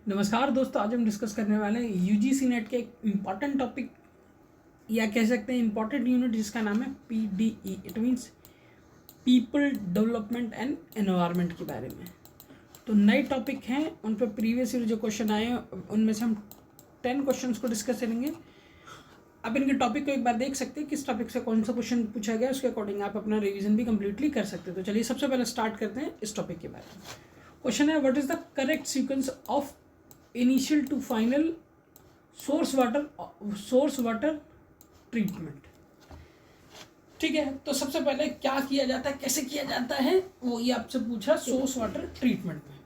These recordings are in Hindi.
नमस्कार दोस्तों, आज हम डिस्कस करने वाले हैं यूजीसी नेट के एक इम्पॉर्टेंट टॉपिक या कह सकते हैं इम्पॉर्टेंट यूनिट जिसका नाम है PDE. It means people development and environment के बारे में। तो नए टॉपिक हैं, उन पर प्रीवियस ईयर जो क्वेश्चन आए हैं उनमें से हम 10 क्वेश्चन को डिस्कस करेंगे। अब इनके टॉपिक को एक बार देख सकते हैं, किस टॉपिक से कौन सा क्वेश्चन पूछा गया, उसके अकॉर्डिंग आप अपना रिविजन भी कंप्लीटली कर सकते हैं। तो चलिए सबसे पहले स्टार्ट करते हैं इस टॉपिक के बारे में। क्वेश्चन है, what is the correct sequence of initial to final source water treatment. ठीक है, तो सबसे पहले क्या किया जाता है, कैसे किया जाता है, वो ये आपसे पूछा सोर्स वाटर ट्रीटमेंट में।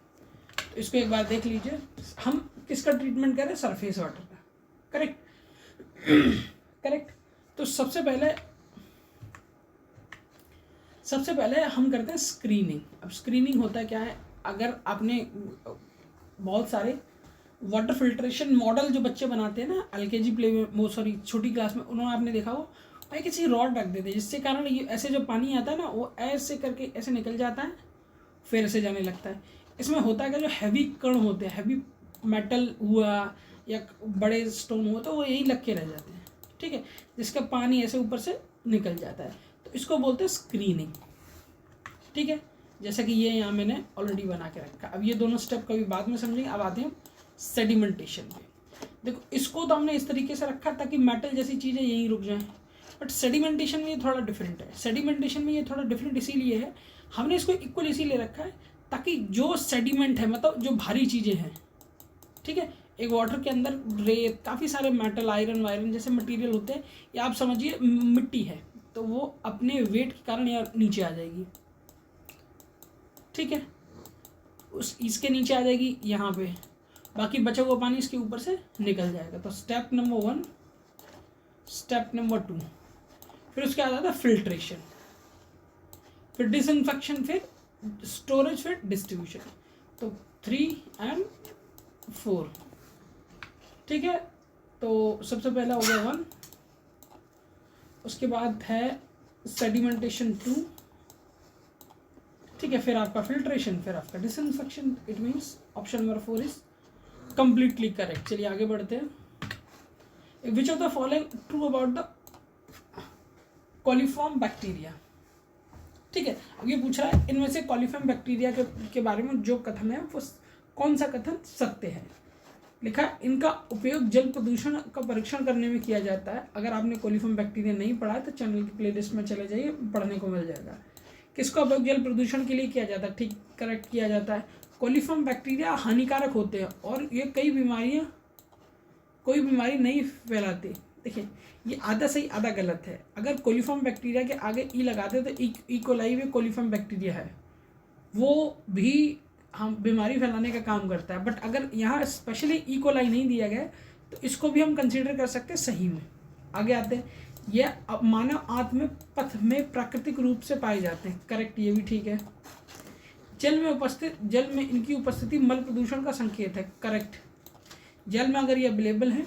तो इसको एक बार देख लीजिए, हम किसका ट्रीटमेंट करें, सरफेस वाटर का। Correct correct. तो सबसे पहले हम करते हैं स्क्रीनिंग। अब स्क्रीनिंग होता क्या है, अगर आपने बहुत सारे वाटर फिल्ट्रेशन मॉडल जो बच्चे बनाते हैं ना एलकेजी प्ले में, वो सॉरी छोटी क्लास में, उन्होंने आपने देखा हो भाई किसी रॉड रख देते हैं, जिससे कारण ये ऐसे जो पानी आता है ना वो ऐसे करके ऐसे निकल जाता है, फिर ऐसे जाने लगता है। इसमें होता है कि जो हैवी कण होते हैं, हैवी मेटल हुआ या बड़े स्टोन हुआ, तो वो यही लग के रह जाते हैं। ठीक है, जिसका पानी ऐसे ऊपर से निकल जाता है, तो इसको बोलते हैं स्क्रीनिंग। ठीक है, जैसा कि ये यहाँ मैंने ऑलरेडी बना के रखा। अब ये दोनों स्टेप कभी बाद में समझेंगे। अब आते हैं सेडिमेंटेशन पे। देखो, इसको तो हमने इस तरीके से रखा ताकि मेटल जैसी चीज़ें यहीं रुक जाएं, बट सेडिमेंटेशन में ये थोड़ा डिफरेंट है। सेडिमेंटेशन में ये थोड़ा डिफरेंट इसीलिए है, हमने इसको इक्वल इसीलिए रखा है ताकि जो सेडिमेंट है, मतलब जो भारी चीज़ें हैं, ठीक है, एक वाटर के अंदर रेत, काफ़ी सारे मेटल, आयरन वायरन जैसे मटीरियल होते हैं, या आप समझिए मिट्टी है, तो वो अपने वेट के कारण यहाँ नीचे आ जाएगी। ठीक है, इसके नीचे आ जाएगी यहाँ पे, बाकी बचा हुआ पानी इसके ऊपर से निकल जाएगा। तो स्टेप नंबर 1, स्टेप नंबर 2, फिर उसके आ जाता है फिल्ट्रेशन, फिर डिसइंफेक्शन, फिर स्टोरेज, फिर डिस्ट्रीब्यूशन। तो 3 and 4। ठीक है, तो सबसे पहला हो गया 1, उसके बाद है सेडिमेंटेशन 2, ठीक है, फिर आपका फिल्ट्रेशन, फिर आपका disinfection. It means option number 4 is completely correct. चलिए आगे बढ़ते हैं। Which of the following true about the coliform bacteria. ठीक है, अब ये पूछ रहा है इनमें से कॉलीफॉर्म बैक्टीरिया के बारे में जो कथन है वो कौन सा कथन सत्य है। लिखा है, इनका उपयोग जल प्रदूषण का परीक्षण करने में किया जाता है। अगर आपने कॉलीफॉर्म बैक्टीरिया नहीं पढ़ा है तो चैनल की प्लेलिस्ट में चले जाइए, पढ़ने को मिल जाएगा। किसका उपयोग जल प्रदूषण के लिए किया जाता है, ठीक करेक्ट किया जाता है। कॉलीफॉर्म बैक्टीरिया हानिकारक होते हैं और ये कोई बीमारी नहीं फैलाते। देखिए, ये आधा सही आधा गलत है। अगर कॉलीफॉर्म बैक्टीरिया के आगे ई लगाते तो इकोलाई में कॉलीफॉर्म बैक्टीरिया है, वो भी हम बीमारी फैलाने का काम करता है। बट अगर यहाँ स्पेशली इकोलाई नहीं दिया गया तो इसको भी हम कंसीडर कर सकते हैं सही में। आगे आते हैं, यह मानव आत्म पथ में प्राकृतिक रूप से पाए जाते हैं। करेक्ट, ये भी ठीक है। जल में इनकी उपस्थिति मल प्रदूषण का संकेत है। करेक्ट, जल में अगर ये अवेलेबल है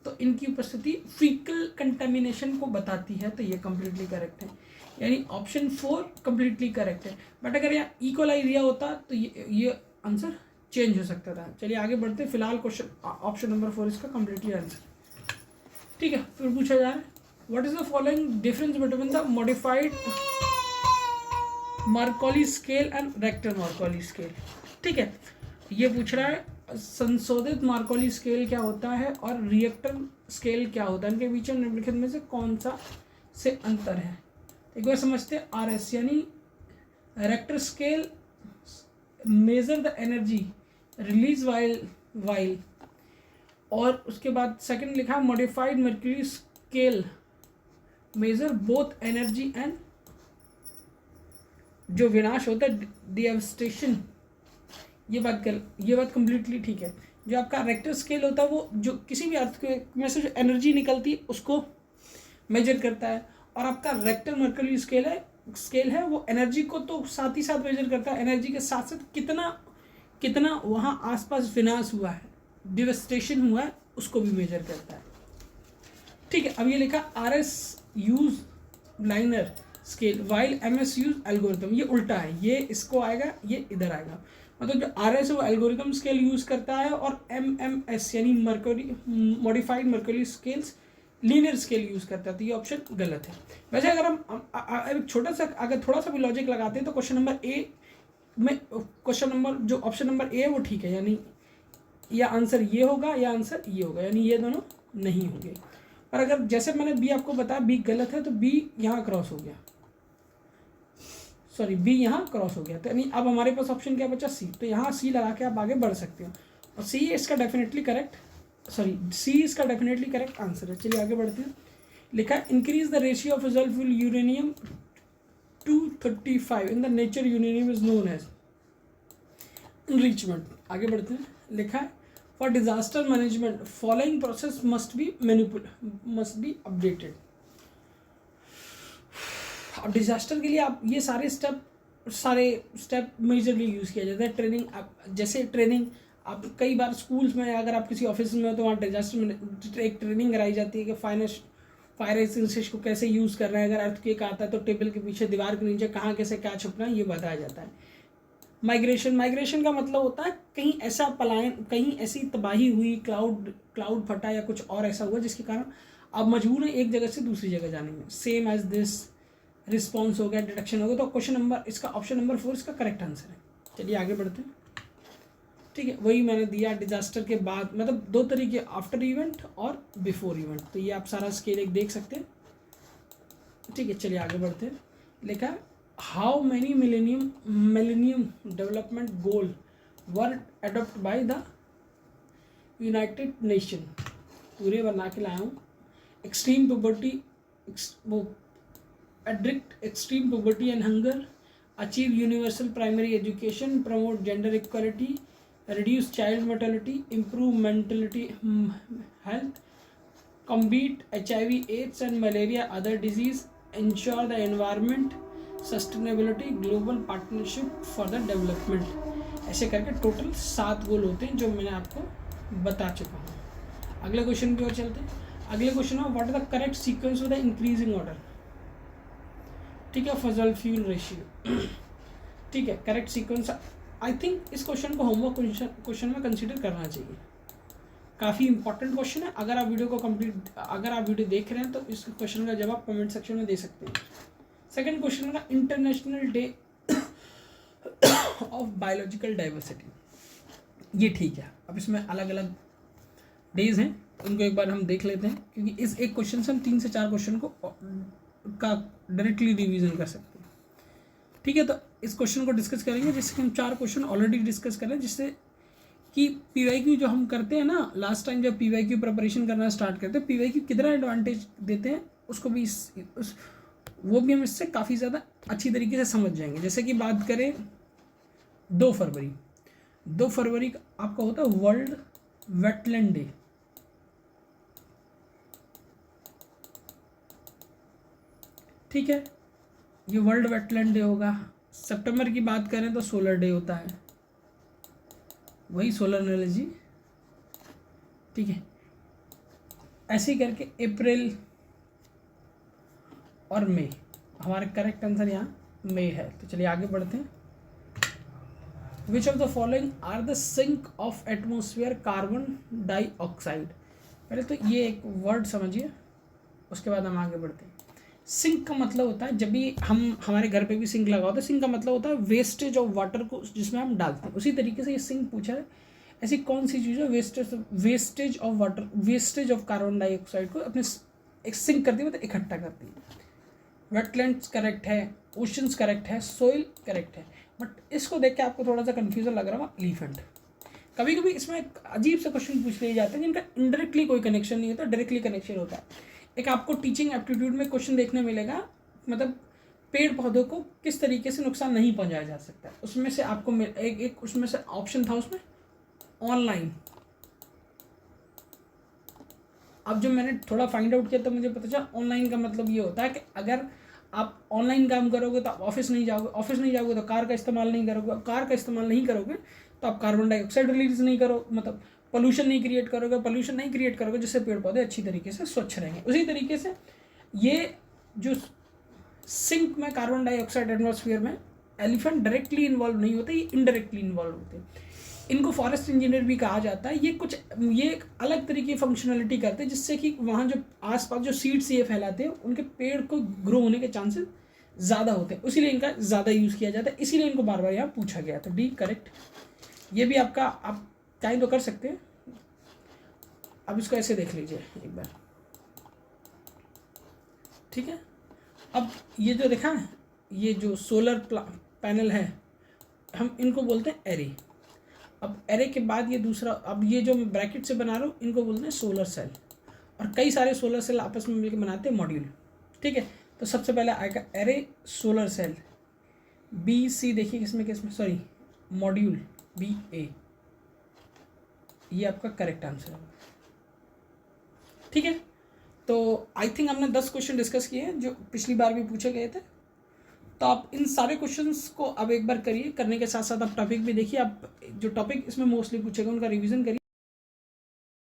तो इनकी उपस्थिति फीकल कंटेमिनेशन को बताती है, तो ये कम्प्लीटली करेक्ट है। यानी ऑप्शन 4 कम्प्लीटली करेक्ट है। बट अगर यहाँ इकोलाई दिया होता तो ये आंसर चेंज हो सकता था। चलिए आगे बढ़ते हैं। फिलहाल क्वेश्चन ऑप्शन नंबर 4 इसका कम्प्लीटली आंसर। ठीक है, फिर पूछा जा रहा है, what is the following difference between the modified Mercalli scale and Richter Mercalli scale. ठीक है, ये पूछ रहा है संशोधित मार्कोली स्केल क्या होता है और रिएक्टर स्केल क्या होता है, इनके बीच में निम्नलिखित में से कौन सा से अंतर है। एक बार समझते हैं। RS यानी Richter scale measure the energy release while, और उसके बाद सेकंड लिखा है modified mercury scale major both energy and जो विनाश होता है डिवास्टेशन। ये बात कंप्लीटली ठीक है। जो आपका रेक्टर स्केल होता है वो जो किसी भी अर्थ में से जो एनर्जी निकलती है उसको मेजर करता है, और आपका रेक्टर मर्क्यूरी स्केल है वो एनर्जी को तो साथ ही साथ मेजर करता है, एनर्जी के साथ साथ कितना वहाँ आसपास विनाश हुआ है, डिवास्टेशन हुआ है, उसको भी मेजर करता है। ठीक है, अब ये लिखा RS use liner scale while MS use algorithm. ये उल्टा है, ये इसको आएगा, ये इधर आएगा। मतलब जो RS है वो एल्गोरिथम स्केल यूज़ करता है, और MMS यानी mercury modified mercury scales linear scale use करता है। तो ये ऑप्शन गलत है। वैसे अगर हम एक छोटा सा अगर थोड़ा सा भी लॉजिक लगाते हैं तो क्वेश्चन नंबर ए में क्वेश्चन नंबर जो ऑप्शन नंबर ए है वो ठीक है, यानी या आंसर ये होगा या आंसर ये होगा, यानी ये दोनों नहीं होंगे। पर अगर जैसे मैंने बी आपको बताया बी गलत है तो बी यहाँ क्रॉस हो गया, सॉरी बी यहाँ क्रॉस हो गया, तो यानी अब हमारे पास ऑप्शन क्या बचा सी। तो यहाँ सी लगा के आप आगे बढ़ सकते हो, और सी इसका डेफिनेटली करेक्ट, सॉरी सी इसका डेफिनेटली करेक्ट आंसर है। चलिए आगे बढ़ते हैं। लिखा है increase the ratio of resultful uranium 235 in the nature uranium is known as enrichment. आगे बढ़ते हैं। लिखा है for disaster management following process must be updated. अब डिजास्टर के लिए आप ये सारे स्टेप मेजरली यूज़ किया जाता है। ट्रेनिंग, आप जैसे ट्रेनिंग आप कई बार स्कूल्स में अगर आप किसी ऑफिस में हो तो वहाँ डिजास्टर में एक ट्रेनिंग कराई जाती है कि फायर एक्सटिंग्विशर को कैसे यूज़ करना है, अगर अर्थक्वेक आता है तो टेबल के पीछे दीवार के नीचे कहाँ कैसे क्या छुपना है ये बताया जाता है। माइग्रेशन का मतलब होता है कहीं ऐसा पलायन, कहीं ऐसी तबाही हुई, क्लाउड फटा या कुछ और ऐसा हुआ जिसके कारण आप मजबूर हैं एक जगह से दूसरी जगह जाने में। सेम एज दिस रिस्पॉन्स हो गया, डिटेक्शन हो गया। तो क्वेश्चन नंबर इसका ऑप्शन नंबर 4 इसका करेक्ट आंसर है। चलिए आगे बढ़ते हैं। ठीक है, वही मैंने दिया डिजास्टर के बाद, मतलब दो तरीके, आफ्टर इवेंट और बिफोर इवेंट। तो ये आप सारा स्केल एक देख सकते हैं। ठीक है, चलिए आगे बढ़ते हैं। लिखा है how many millennium development goal were adopt by the United nation. पूरे बना के लाया हूँ। एक्सट्रीम पॉवर्टी, वो addict extreme poverty and hunger, achieve universal primary education, promote gender equality, reduce child mortality, improve mentality health, combat HIV AIDS and malaria other disease, ensure the environment sustainability, global partnership for the development। ऐसे करके टोटल 7 गोल होते हैं जो मैंने आपको बता चुका हूँ। अगले क्वेश्चन की ओर चलते हैं। अगले क्वेश्चन है what is the correct sequence with the increasing order. ठीक है, फजल फ्यूल रेशियो। ठीक है, करेक्ट सीक्वेंस। आई थिंक इस क्वेश्चन को होमवर्क क्वेश्चन में कंसीडर करना चाहिए। काफ़ी इंपॉर्टेंट क्वेश्चन है। अगर आप वीडियो देख रहे हैं तो इस क्वेश्चन का जवाब कमेंट सेक्शन में दे सकते हैं। सेकंड क्वेश्चन का international day of biological diversity. ये ठीक है, अब इसमें अलग अलग डेज हैं, उनको एक बार हम देख लेते हैं, क्योंकि इस एक क्वेश्चन से हम 3 से 4 क्वेश्चन का डायरेक्टली रिवीजन कर सकते हैं। ठीक है, तो इस क्वेश्चन को डिस्कस करेंगे जिससे हम 4 क्वेश्चन ऑलरेडी डिस्कस करें, जिससे कि PYQ जो हम करते हैं ना, लास्ट टाइम जब PYQ प्रिपरेशन करना स्टार्ट करते हैं, PYQ कितना एडवांटेज देते हैं उसको भी वो भी हम इससे काफ़ी ज़्यादा अच्छी तरीके से समझ जाएंगे। जैसे कि बात करें 2 फरवरी का आपका होता है वर्ल्ड वेटलैंड डे। ठीक है, ये वर्ल्ड वेटलैंड डे होगा। सितंबर की बात करें तो सोलर डे होता है, वही सोलर एनर्जी। ठीक है, ऐसे ही करके अप्रैल और मई, हमारा करेक्ट आंसर यहाँ मई है। तो चलिए आगे बढ़ते हैं। Which of the following are the sink of atmosphere carbon dioxide. पहले तो ये एक वर्ड समझिए, उसके बाद हम आगे बढ़ते हैं। सिंक का मतलब होता है, जब भी हम हमारे घर पे भी सिंक लगा होता है, सिंक का मतलब होता है वेस्टेज ऑफ वाटर को जिसमें हम डालते हैं। उसी तरीके से ये सिंक पूछा है, ऐसी कौन सी चीज़ है wastage of water, wastage of carbon dioxide को अपने एक सिंक करती है, मतलब इकट्ठा करती है। वेटलैंड्स करेक्ट है, ओशंस करेक्ट है, सोइल करेक्ट है। बट इसको देख के आपको थोड़ा सा कन्फ्यूजन लग रहा होगा, एलिफेंट। कभी कभी इसमें एक अजीब से क्वेश्चन पूछ लिए जाते हैं जिनका इनडायरेक्टली कोई कनेक्शन नहीं होता, डायरेक्टली कनेक्शन होता है। एक आपको टीचिंग एप्टीट्यूड में क्वेश्चन देखने मिलेगा, मतलब पेड़ पौधों को किस तरीके से नुकसान नहीं पहुंचाया जा सकता है। उसमें से आपको एक उसमें से ऑप्शन था उसमें ऑनलाइन। अब जब मैंने थोड़ा फाइंड आउट किया तो मुझे पता चला ऑनलाइन का मतलब ये होता है कि अगर आप ऑनलाइन काम करोगे तो आप ऑफिस नहीं जाओगे तो कार का इस्तेमाल नहीं करोगे तो आप कार्बन डाइऑक्साइड रिलीज नहीं करो, मतलब पोल्यूशन नहीं क्रिएट करोगे जिससे पेड़ पौधे अच्छी तरीके से स्वच्छ रहेंगे। उसी तरीके से ये जो सिंक में कार्बन डाइऑक्साइड एटमॉस्फेयर में एलिफेंट डायरेक्टली इन्वॉल्व नहीं होते, ये इनडायरेक्टली इन्वॉल्व होते हैं। इनको फॉरेस्ट इंजीनियर भी कहा जाता है। ये एक अलग तरीके की फंक्शनलिटी करते हैं जिससे कि वहाँ जो आसपास जो सीड्स ये फैलाते हैं उनके पेड़ को ग्रो होने के चांसेस ज़्यादा होते हैं, इसीलिए इनका ज़्यादा यूज़ किया जाता है, इसीलिए इनको बार बार यहाँ पूछा गया। तो डी करेक्ट। ये भी आपका आप चाहे तो कर सकते हैं। अब इसको ऐसे देख लीजिए एक बार, ठीक है। अब ये जो देखा है, ये जो सोलर पैनल है, हम इनको बोलते हैं एरे। अब एरे के बाद ये दूसरा, अब ये जो मैं ब्रैकेट से बना रहा हूँ इनको बोलते हैं सोलर सेल, और कई सारे सोलर सेल आपस में मिलकर बनाते हैं मॉड्यूल, ठीक है। तो सबसे पहले आएगा array solar cell, B C, देखिए किसमें सॉरी मॉड्यूल बी ए, ये आपका करेक्ट आंसर है, ठीक है। तो आई थिंक हमने 10 क्वेश्चन डिस्कस किए हैं जो पिछली बार भी पूछे गए थे। तो आप इन सारे क्वेश्चंस को अब एक बार करिए, करने के साथ साथ आप टॉपिक भी देखिए, आप जो टॉपिक इसमें मोस्टली पूछेगा उनका रिवीजन करिए।